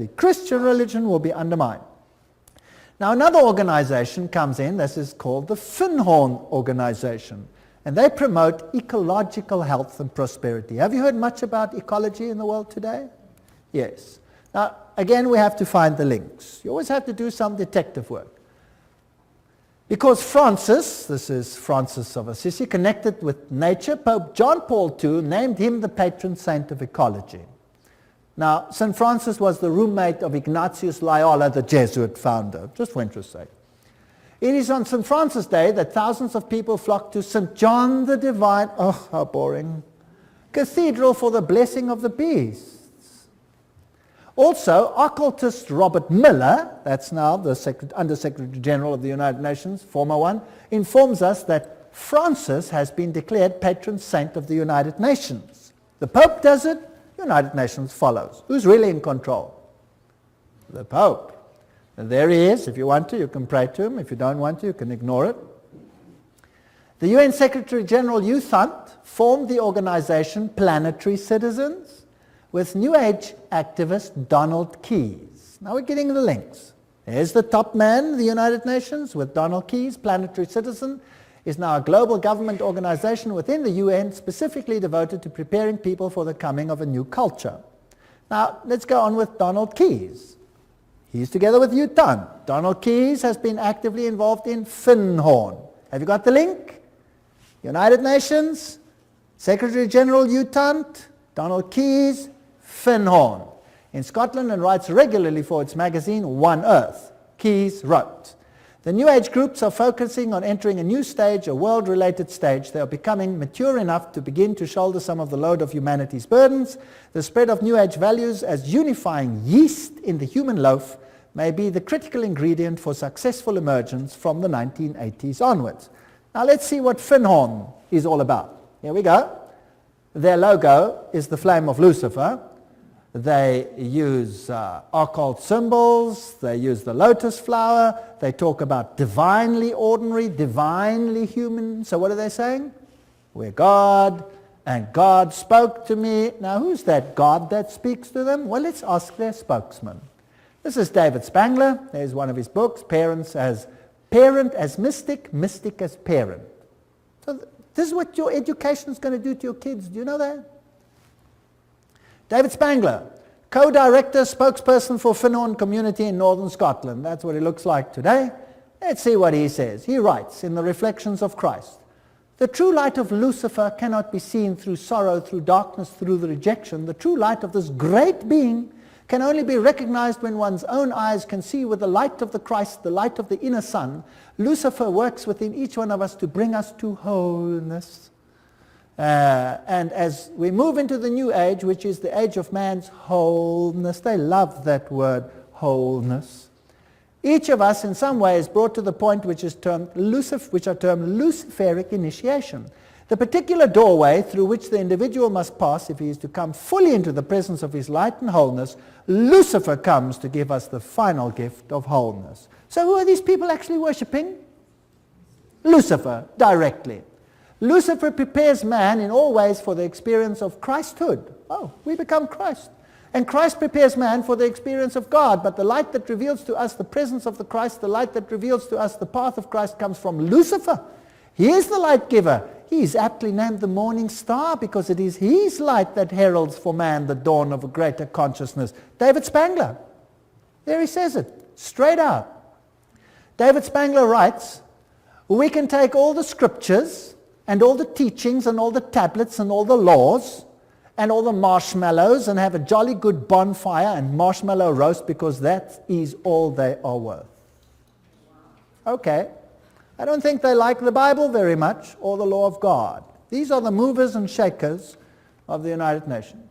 especially Christian religion, will be undermined. Now another organization comes in, this is called the Finhorn organization, and they promote ecological health and prosperity. Have you heard much about ecology in the world today? Yes. Now again, we have to find the links. You always have to do some detective work. Because Francis, this is Francis of Assisi, connected with nature, Pope John Paul II named him the patron saint of ecology. Now, St. Francis was the roommate of Ignatius Loyola, the Jesuit founder, just for interest's sake. It is on St. Francis Day that thousands of people flock to St. John the Divine, oh, how boring, Cathedral for the blessing of the beasts. Also, occultist Robert Miller, that's now the Under-Secretary General of the United Nations, former one, informs us that Francis has been declared patron saint of the United Nations. The Pope does it, United Nations follows. Who's really in control? The Pope. And there he is. If you want to, you can pray to him. If you don't want to, you can ignore it. The UN Secretary General U Thant formed the organization Planetary Citizens with New Age activist Donald Keyes. Now we're getting the links. There's the top man of the United Nations with Donald Keyes. Planetary Citizen is now a global government organization within the UN specifically devoted to preparing people for the coming of a new culture. Now let's go on with Donald Keyes. He's together with U Thant. Donald Keyes has been actively involved in Finhorn. Have you got the link? United Nations, Secretary General U Thant, Donald Keyes, Finhorn. In Scotland and writes regularly for its magazine One Earth. Keyes wrote, "The New Age groups are focusing on entering a new stage, a world-related stage. They are becoming mature enough to begin to shoulder some of the load of humanity's burdens. The spread of New Age values as unifying yeast in the human loaf may be the critical ingredient for successful emergence from the 1980s onwards." Now let's see what Finhorn is all about. Here we go. Their logo is the flame of Lucifer. They use occult symbols. They use the lotus flower. They talk about divinely ordinary, divinely human. So what are they saying? We're God, and God spoke to me. Now who's that God that speaks to them? Well, let's ask their spokesman. This is David Spangler. There's one of his books, Parent as Mystic, Mystic as Parent. So this is what your education is going to do to your kids. Do you know that? David Spangler, co-director, spokesperson for Finhorn community in northern Scotland. That's what it looks like today. Let's see what he says. He writes in the Reflections of Christ, "The true light of Lucifer cannot be seen through sorrow, through darkness, through the rejection. The true light of this great being can only be recognized when one's own eyes can see with the light of the Christ, the light of the inner sun. Lucifer works within each one of us to bring us to wholeness. And as we move into the new age, which is the age of man's wholeness," they love that word, wholeness, "each of us in some way is brought to the point which are termed Luciferic initiation. The particular doorway through which the individual must pass if he is to come fully into the presence of his light and wholeness. Lucifer comes to give us the final gift of wholeness." So who are these people actually worshipping? Lucifer, directly. Lucifer prepares man in all ways for the experience of Christhood. Oh, we become Christ. And Christ prepares man for the experience of God. But the light that reveals to us the presence of the Christ, the light that reveals to us the path of Christ, comes from Lucifer. He is the light giver. He is aptly named the morning star because it is his light that heralds for man the dawn of a greater consciousness. David Spangler. There he says it, straight out. David Spangler writes, "We can take all the scriptures and all the teachings and all the tablets and all the laws and all the marshmallows and have a jolly good bonfire and marshmallow roast because that is all they are worth." Okay. I don't think they like the Bible very much or the law of God. These are the movers and shakers of the United Nations.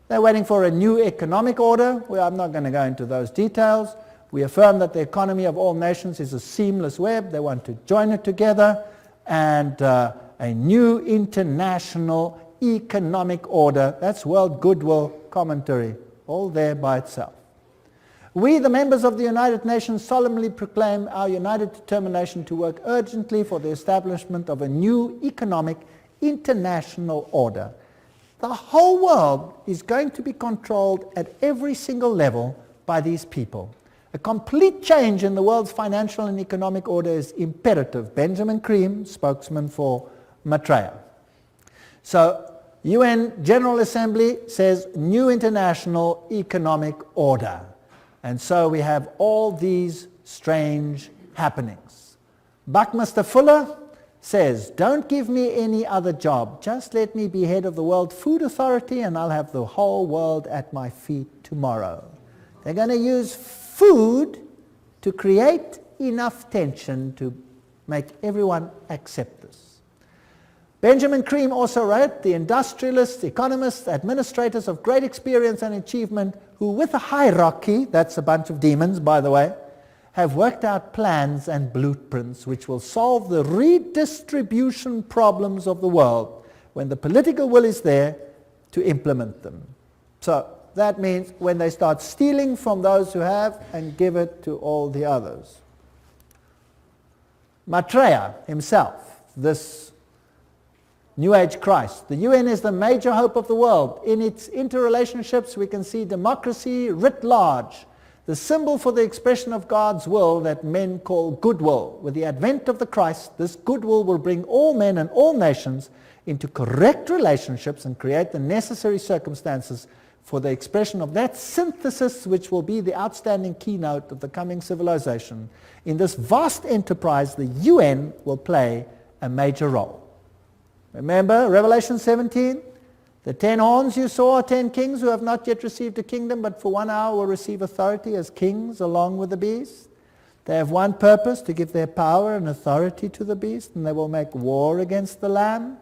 They're waiting for a new economic order. Well, I'm not going to go into those details. We affirm that the economy of all nations is a seamless web. They want to join it together, and a new international economic order. That's World Goodwill Commentary, all there by itself. "We, the members of the United Nations, solemnly proclaim our united determination to work urgently for the establishment of a new economic international order. The whole world is going to be controlled at every single level by these people. A complete change in the world's financial and economic order is imperative. Benjamin Creme, spokesman for Maitreya. So, UN General Assembly says new international economic order. And so we have all these strange happenings. Buckminster Fuller says, don't give me any other job. Just let me be head of the World Food Authority and I'll have the whole world at my feet tomorrow. They're going to use food to create enough tension to make everyone accept this. Benjamin Creme also wrote, the industrialists, economists, administrators of great experience and achievement who with a hierarchy, that's a bunch of demons by the way, have worked out plans and blueprints which will solve the redistribution problems of the world when the political will is there to implement them. So that means when they start stealing from those who have and give it to all the others. Maitreya himself, this New Age Christ. The UN is the major hope of the world. In its interrelationships we can see democracy writ large, the symbol for the expression of God's will that men call goodwill. With the advent of the Christ, this goodwill will bring all men and all nations into correct relationships and create the necessary circumstances for the expression of that synthesis which will be the outstanding keynote of the coming civilization. In this vast enterprise, the UN will play a major role. Remember Revelation 17? The 10 horns you saw are 10 kings who have not yet received a kingdom, but for 1 hour will receive authority as kings along with the beast. They have one purpose, to give their power and authority to the beast, and they will make war against the Lamb.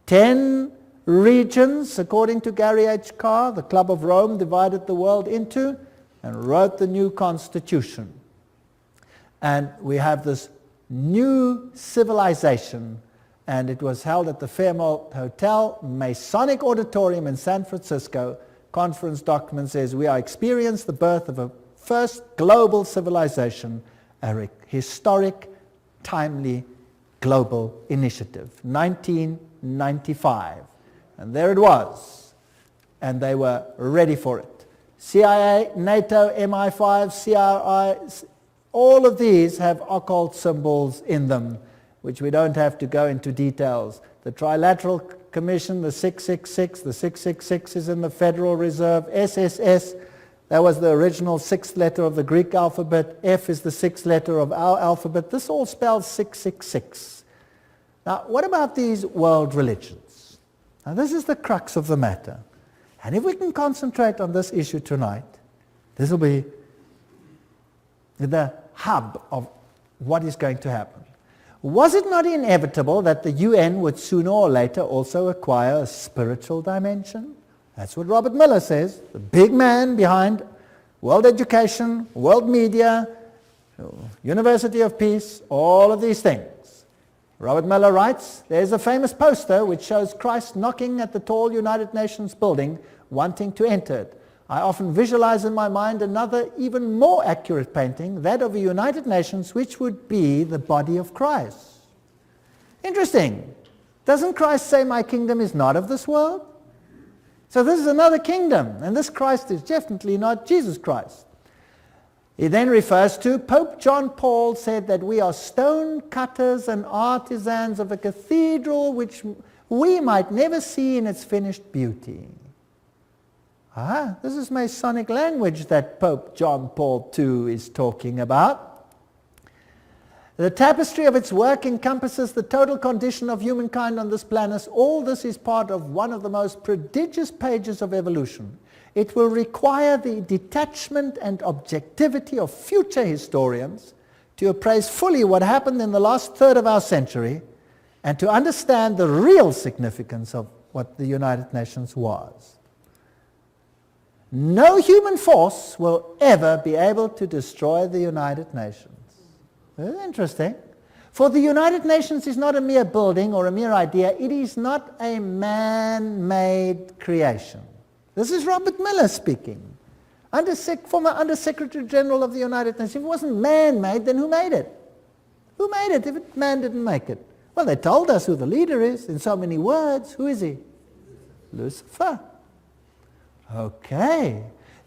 10 regions, according to Gary H. Carr, the Club of Rome divided the world into and wrote the new constitution. And we have this new civilization, and it was held at the Fairmont Hotel, Masonic Auditorium in San Francisco. Conference document says, we are experiencing the birth of a first global civilization, a historic, timely global initiative, 1995. And there it was, and they were ready for it. CIA, NATO, MI5, CRI, all of these have occult symbols in them, which we don't have to go into details. The Trilateral Commission, the 666, the 666 is in the Federal Reserve. SSS, that was the original 6th letter of the Greek alphabet. F is the 6th letter of our alphabet. This all spells 666. Now, what about these world religions? Now, this is the crux of the matter. And if we can concentrate on this issue tonight, this will be the hub of what is going to happen. Was it not inevitable that the UN would sooner or later also acquire a spiritual dimension? That's what Robert Miller says, the big man behind world education, world media, University of Peace, all of these things. Robert Miller writes, there's a famous poster which shows Christ knocking at the tall United Nations building, wanting to enter it. I often visualize in my mind another even more accurate painting, that of the United Nations, which would be the body of Christ. Interesting. Doesn't Christ say, my kingdom is not of this world? So this is another kingdom, and this Christ is definitely not Jesus Christ. He then refers to Pope John Paul said that we are stone cutters and artisans of a cathedral which we might never see in its finished beauty. This is Masonic language that Pope John Paul II is talking about. The tapestry of its work encompasses the total condition of humankind on this planet. All this is part of one of the most prodigious pages of evolution. It will require the detachment and objectivity of future historians to appraise fully what happened in the last third of our century and to understand the real significance of what the United Nations was. No human force will ever be able to destroy the United Nations. Very interesting. For the United Nations is not a mere building or a mere idea. It is not a man-made creation. This is Robert Miller speaking, former Under-Secretary General of the United Nations. If it wasn't man-made, then who made it? Who made it if man didn't make it? Well, they told us who the leader is in so many words. Who is he? Lucifer. Okay.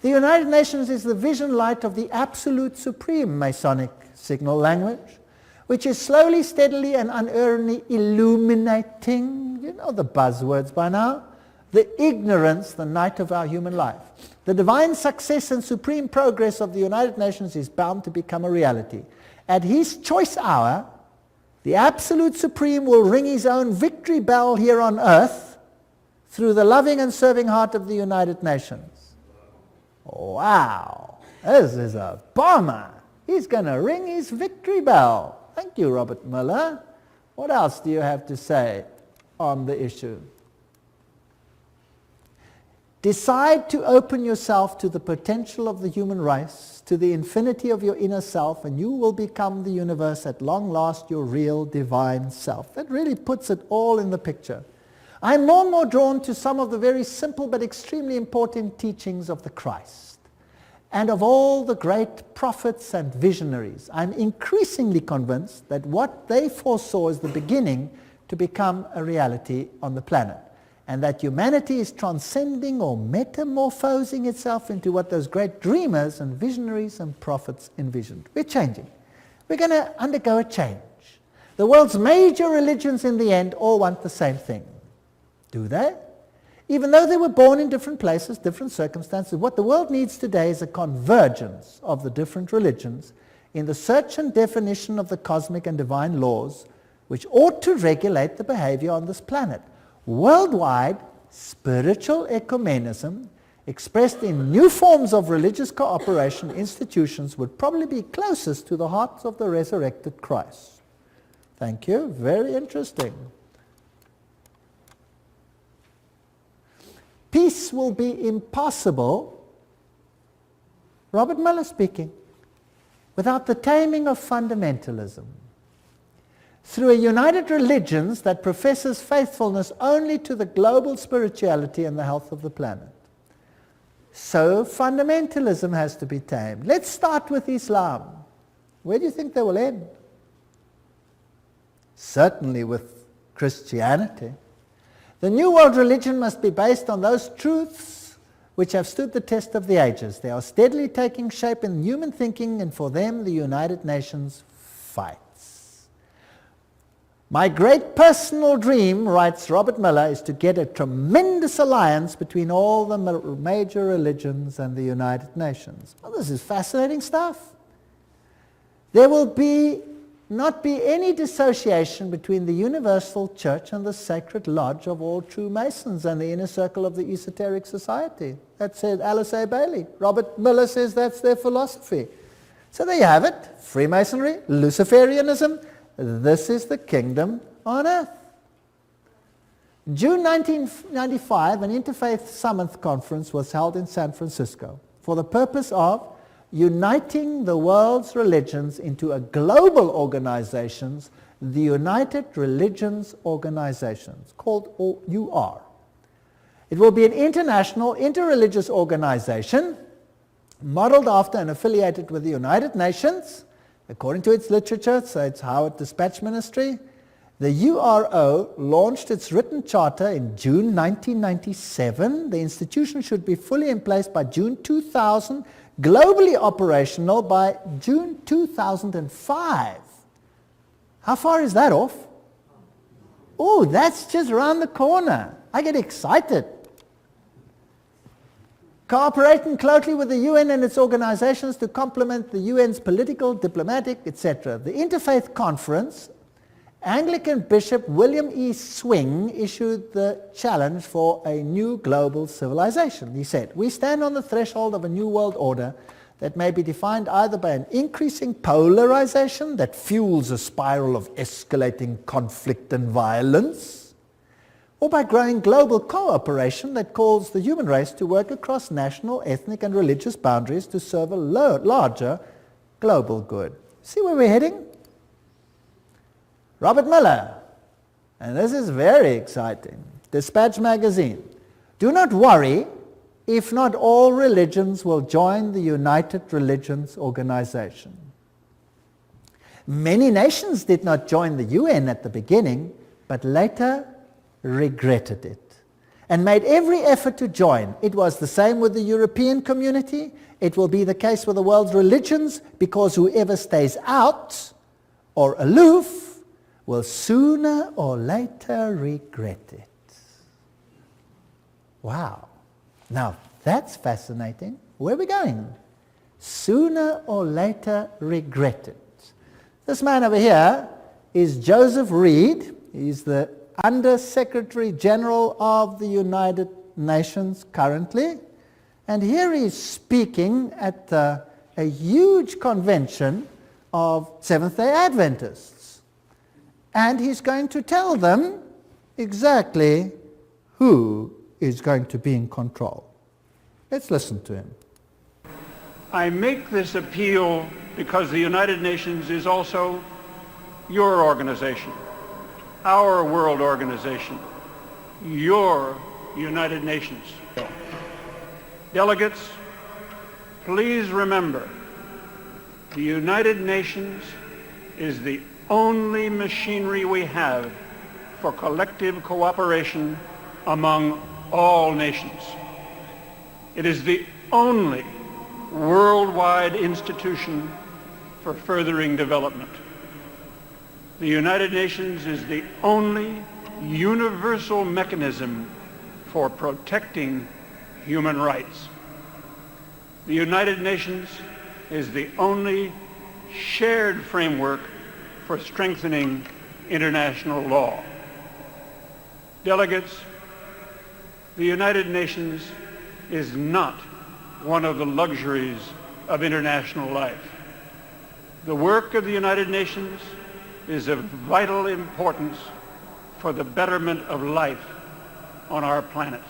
The United Nations is the vision light of the absolute supreme Masonic signal language, which is slowly, steadily, and unerringly illuminating, you know the buzzwords by now, the ignorance, the night of our human life. The divine success and supreme progress of the United Nations is bound to become a reality. At his choice hour, the absolute supreme will ring his own victory bell here on earth through the loving and serving heart of the United Nations. Wow, this is a bomber. He's going to ring his victory bell. Thank you, Robert Muller. What else do you have to say on the issue? Decide to open yourself to the potential of the human race, to the infinity of your inner self, and you will become the universe at long last, your real divine self. That really puts it all in the picture. I'm more and more drawn to some of the very simple but extremely important teachings of the Christ and of all the great prophets and visionaries. I'm increasingly convinced that what they foresaw is the beginning to become a reality on the planet, and that humanity is transcending or metamorphosing itself into what those great dreamers and visionaries and prophets envisioned. We're changing. We're going to undergo a change. The world's major religions in the end all want the same thing. Do they? Even though they were born in different places, different circumstances, what the world needs today is a convergence of the different religions in the search and definition of the cosmic and divine laws which ought to regulate the behavior on this planet. Worldwide, spiritual ecumenism, expressed in new forms of religious cooperation institutions, would probably be closest to the hearts of the resurrected Christ. Thank you. Very interesting. Peace will be impossible, Robert Muller speaking, without the taming of fundamentalism. Through a united religions that professes faithfulness only to the global spirituality and the health of the planet. So fundamentalism has to be tamed. Let's start with Islam. Where do you think they will end? Certainly with Christianity. The New World religion must be based on those truths which have stood the test of the ages. They are steadily taking shape in human thinking, and for them the United Nations fights. My great personal dream, writes Robert Muller, is to get a tremendous alliance between all the major religions and the United Nations. Well, this is fascinating stuff. There will not be any dissociation between the universal church and the sacred lodge of all true Masons and the inner circle of the esoteric society. That said Alice A. Bailey. Robert Muller says that's their philosophy. So there you have it. Freemasonry, Luciferianism. This is the kingdom on earth. June 1995, an Interfaith Summit conference was held in San Francisco for the purpose of uniting the world's religions into a global organization, the United Religions Organizations, called UR. It will be an international, interreligious organization modeled after and affiliated with the United Nations, according to its literature, so it's Howard Dispatch Ministry. The URO launched its written charter in June 1997. The institution should be fully in place by June 2000, globally operational by June 2005. How far is that off? Oh, that's just around the corner. I get excited. Cooperating closely with the UN and its organizations to complement the UN's political, diplomatic, etc. The Interfaith Conference, Anglican Bishop William E. Swing issued the challenge for a new global civilization. He said, "We stand on the threshold of a new world order that may be defined either by an increasing polarization that fuels a spiral of escalating conflict and violence, or by growing global cooperation that calls the human race to work across national, ethnic, and religious boundaries to serve a larger global good." See where we're heading? Robert Muller, and this is very exciting, Dispatch magazine. "Do not worry if not all religions will join the United Religions Organization. Many nations did not join the UN at the beginning, but later regretted it. and made every effort to join. It was the same with the European community. It will be the case with the world's religions, because whoever stays out or aloof will sooner or later regret it. Wow. Now, that's fascinating. Where are we going? Sooner or later regret it. This man over here is Joseph Reed. He's the Under-Secretary General of the United Nations currently. And here he's speaking at a huge convention of Seventh-day Adventists. And he's going to tell them exactly who is going to be in control. Let's listen to him. I make this appeal because the United Nations is also your organization, our world organization, your United Nations. Delegates, please remember, the United Nations is the only machinery we have for collective cooperation among all nations. It is the only worldwide institution for furthering development. The United Nations is the only universal mechanism for protecting human rights. The United Nations is the only shared framework for strengthening international law. Delegates, the United Nations is not one of the luxuries of international life. The work of the United Nations is of vital importance for the betterment of life on our planet.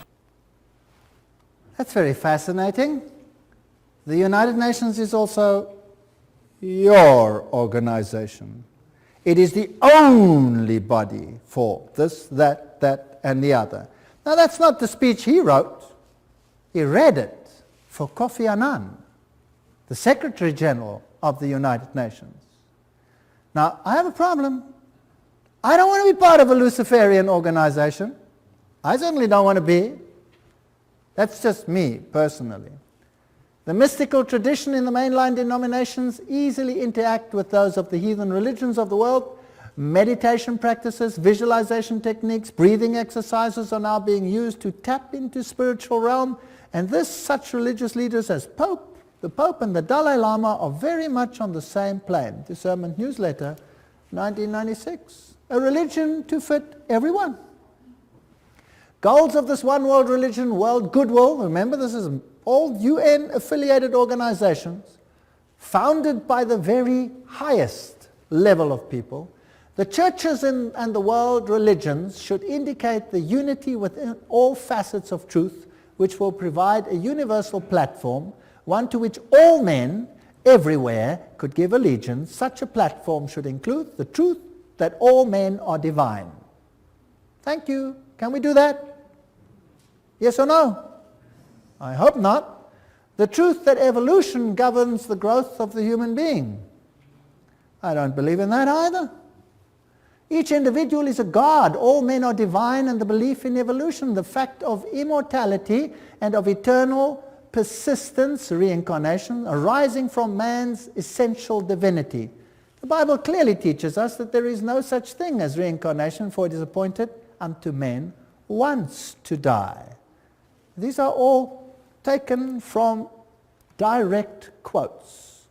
That's very fascinating. The United Nations is also your organization. It is the only body for this, that, and the other. Now, that's not the speech he wrote. He read it for Kofi Annan, the Secretary General of the United Nations. Now, I have a problem. I don't want to be part of a Luciferian organization. I certainly don't want to be. That's just me, personally. The mystical tradition in the mainline denominations easily interact with those of the heathen religions of the world. Meditation practices, visualization techniques, breathing exercises are now being used to tap into spiritual realm, and such religious leaders as the Pope and the Dalai Lama are very much on the same plane. Discernment Newsletter, 1996. A religion to fit everyone. Goals of this one world religion, world goodwill, remember this is all UN-affiliated organizations, founded by the very highest level of people. The churches and the world religions should indicate the unity within all facets of truth, which will provide a universal platform, one to which all men everywhere could give allegiance. Such a platform should include the truth that all men are divine. Thank you. Can we do that? Yes or no? I hope not. The truth that evolution governs the growth of the human being. I don't believe in that either. Each individual is a god. All men are divine, and the belief in evolution, the fact of immortality and of eternal persistence, reincarnation, arising from man's essential divinity. The Bible clearly teaches us that there is no such thing as reincarnation, for it is appointed unto men once to die. These are all taken from direct quotes.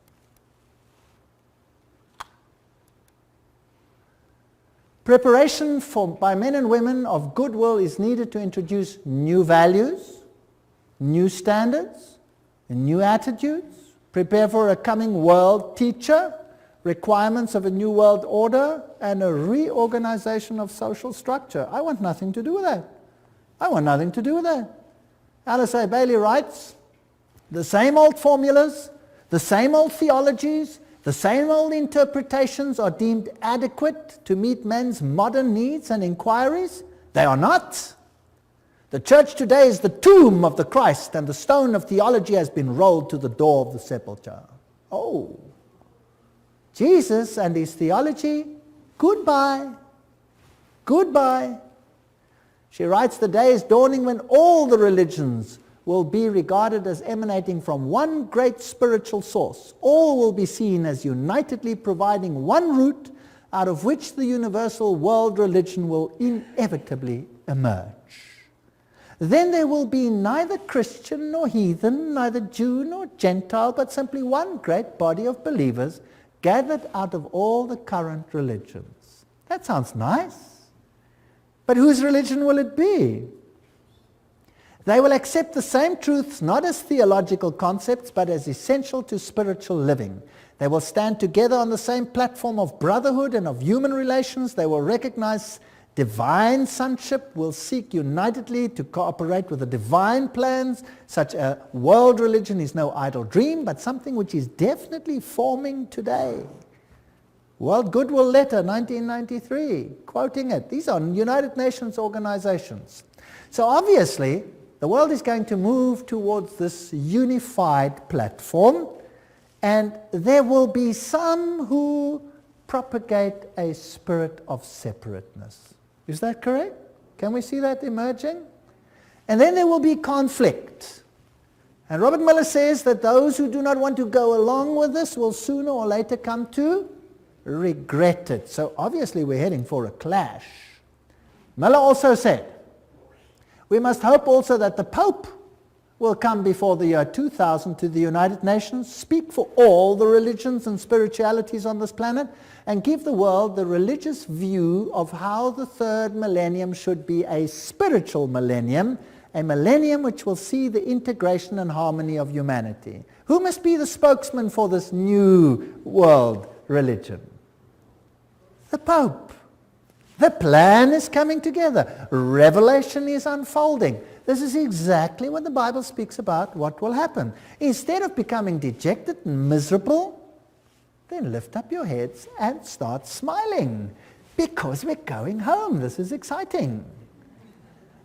Preparation by men and women of goodwill is needed to introduce new values, new standards, and new attitudes, prepare for a coming world teacher, requirements of a new world order, and a reorganization of social structure. I want nothing to do with that. I want nothing to do with that. Alice A. Bailey writes, the same old formulas, the same old theologies, the same old interpretations are deemed adequate to meet men's modern needs and inquiries. They are not. The church today is the tomb of the Christ, and the stone of theology has been rolled to the door of the sepulchre. Oh, Jesus and his theology, goodbye. Goodbye. She writes, the day is dawning when all the religions will be regarded as emanating from one great spiritual source. All will be seen as unitedly providing one root out of which the universal world religion will inevitably emerge. Then there will be neither Christian nor heathen, neither Jew nor Gentile, but simply one great body of believers gathered out of all the current religions. That sounds nice. But whose religion will it be? They will accept the same truths not as theological concepts, but as essential to spiritual living. They will stand together on the same platform of brotherhood and of human relations. They will recognize divine sonship, will seek unitedly to cooperate with the divine plans. Such a world religion is no idle dream, but something which is definitely forming today. World Goodwill Letter, 1993, quoting it. These are United Nations organizations. So obviously, the world is going to move towards this unified platform, and there will be some who propagate a spirit of separateness. Is that correct? Can we see that emerging? And then there will be conflict. And Robert Miller says that those who do not want to go along with this will sooner or later come to regret it. So obviously we're heading for a clash. Miller also said, we must hope also that the Pope will come before the year 2000 to the United Nations, speak for all the religions and spiritualities on this planet, and give the world the religious view of how the third millennium should be a spiritual millennium, a millennium which will see the integration and harmony of humanity. Who must be the spokesman for this new world religion? The Pope. The plan is coming together. Revelation is unfolding. This is exactly what the Bible speaks about what will happen. Instead of becoming dejected and miserable, then lift up your heads and start smiling, because we're going home. This is exciting.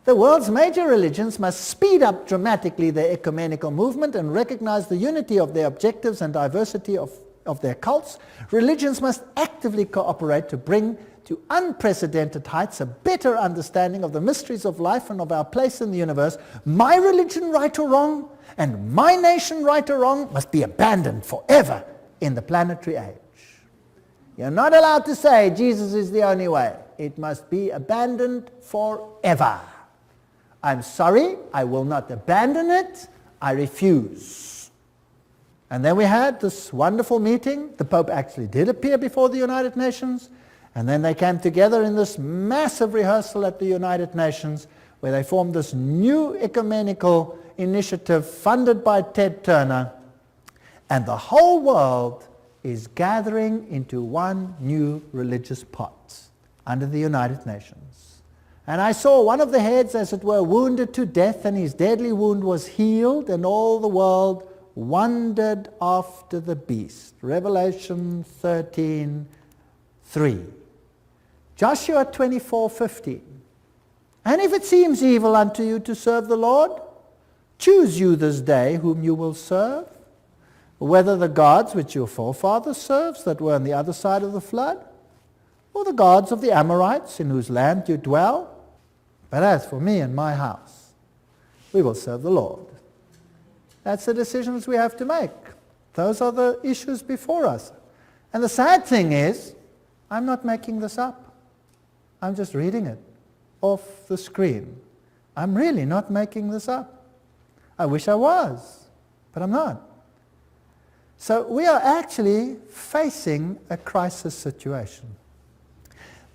The world's major religions must speed up dramatically their ecumenical movement and recognize the unity of their objectives and diversity of their cults. Religions must actively cooperate to bring to unprecedented heights a better understanding of the mysteries of life and of our place in the universe. My religion, right or wrong, and my nation, right or wrong, must be abandoned forever in the planetary age. You're not allowed to say Jesus is the only way. It must be abandoned forever. I'm sorry, I will not abandon it. I refuse. And then we had this wonderful meeting. The Pope actually did appear before the United Nations. And then they came together in this massive rehearsal at the United Nations, where they formed this new ecumenical initiative funded by Ted Turner. And the whole world is gathering into one new religious pot under the United Nations. And I saw one of the heads, as it were, wounded to death, and his deadly wound was healed, and all the world wandered after the beast. Revelation 13:3. Joshua 24:15. And if it seems evil unto you to serve the Lord, choose you this day whom you will serve, whether the gods which your forefathers served that were on the other side of the flood, or the gods of the Amorites in whose land you dwell. But as for me and my house, we will serve the Lord. That's the decisions we have to make. Those are the issues before us. And the sad thing is, I'm not making this up. I'm just reading it off the screen. I'm really not making this up. I wish I was, but I'm not. So we are actually facing a crisis situation.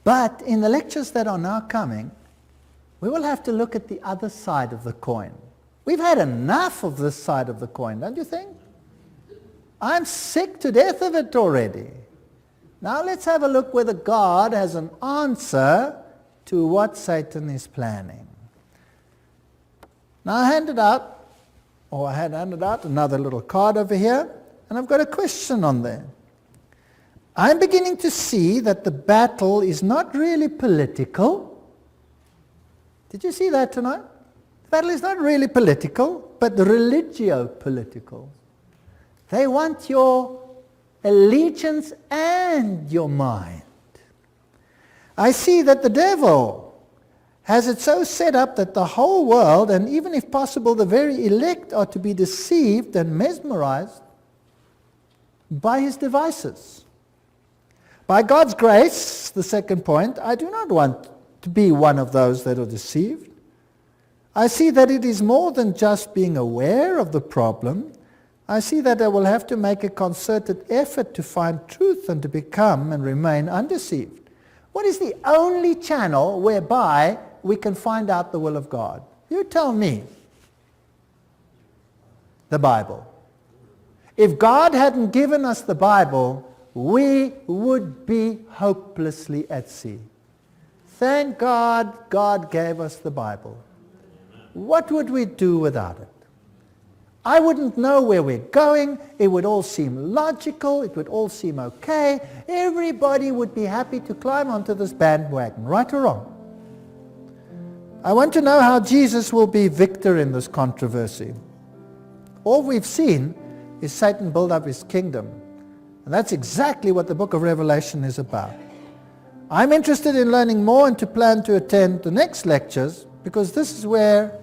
But in the lectures that are now coming, we will have to look at the other side of the coin. We've had enough of this side of the coin, don't you think? I'm sick to death of it already. Now let's have a look whether God has an answer to what Satan is planning. Now I had handed out another little card over here, and I've got a question on there. I'm beginning to see that the battle is not really political. Did you see that tonight? The battle is not really political, but religio-political. They want your allegiance and your mind. I see that the devil has it so set up that the whole world, and even if possible the very elect, are to be deceived and mesmerized by his devices. By God's grace, the second point, I do not want to be one of those that are deceived. I see that it is more than just being aware of the problem. I see that I will have to make a concerted effort to find truth and to become and remain undeceived. What is the only channel whereby we can find out the will of God? You tell me. The Bible. If God hadn't given us the Bible, we would be hopelessly at sea. Thank God, God gave us the Bible. What would we do without it? I wouldn't know where we're going. It would all seem logical. It would all seem okay. Everybody would be happy to climb onto this bandwagon, right or wrong. I want to know how Jesus will be victor in this controversy. All we've seen is Satan build up his kingdom. And that's exactly what the book of Revelation is about. I'm interested in learning more and to plan to attend the next lectures, because this is where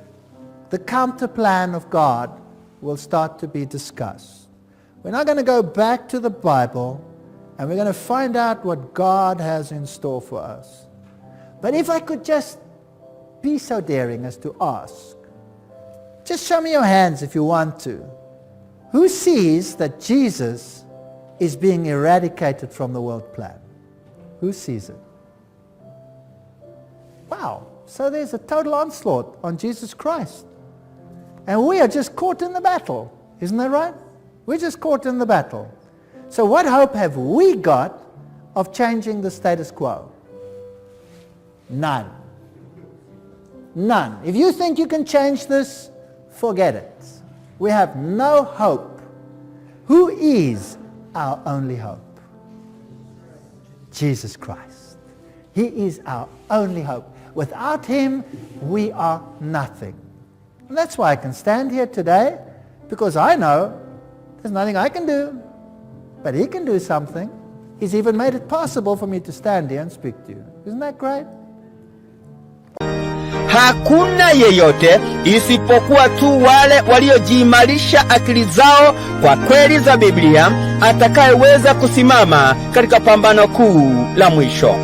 the counter plan of God will start to be discussed. We're now going to go back to the Bible and we're going to find out what God has in store for us. But if I could just be so daring as to ask, just show me your hands if you want to. Who sees that Jesus is being eradicated from the world plan? Who sees it? Wow, so there's a total onslaught on Jesus Christ. And we are just caught in the battle. Isn't that right? We're just caught in the battle. So what hope have we got of changing the status quo? None. None. If you think you can change this, forget it. We have no hope. Who is our only hope? Jesus Christ. He is our only hope. Without him, we are nothing. And that's why I can stand here today, because I know there's nothing I can do, but he can do something. He's even made it possible for me to stand here and speak to you. Isn't that great? Hakuna yeyote isipokuwa tu wale waliojiimarisha akili zao kwa kweli za Biblia atakayeweza kusimama katika pambano kuu la mwisho.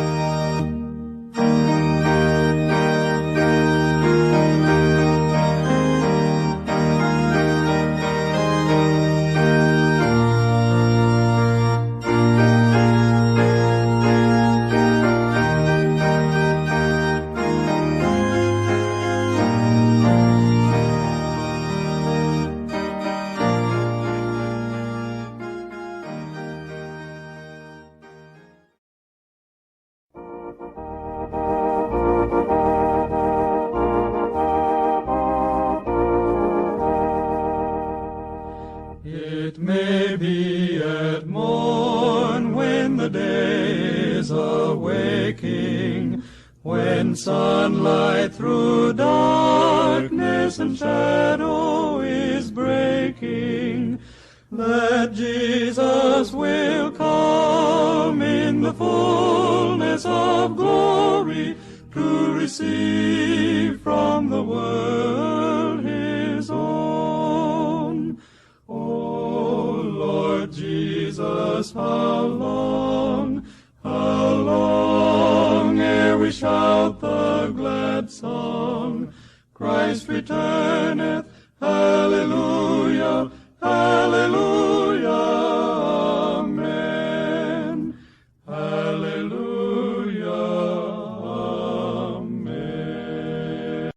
It may be at morn when the day is awaking, when sunlight through darkness and shadow is breaking, that Jesus will come in the fullness of glory to receive from the world his own. O Lord Jesus, how long ere we shout the glad song, Christ returneth, hallelujah, hallelujah, amen, hallelujah.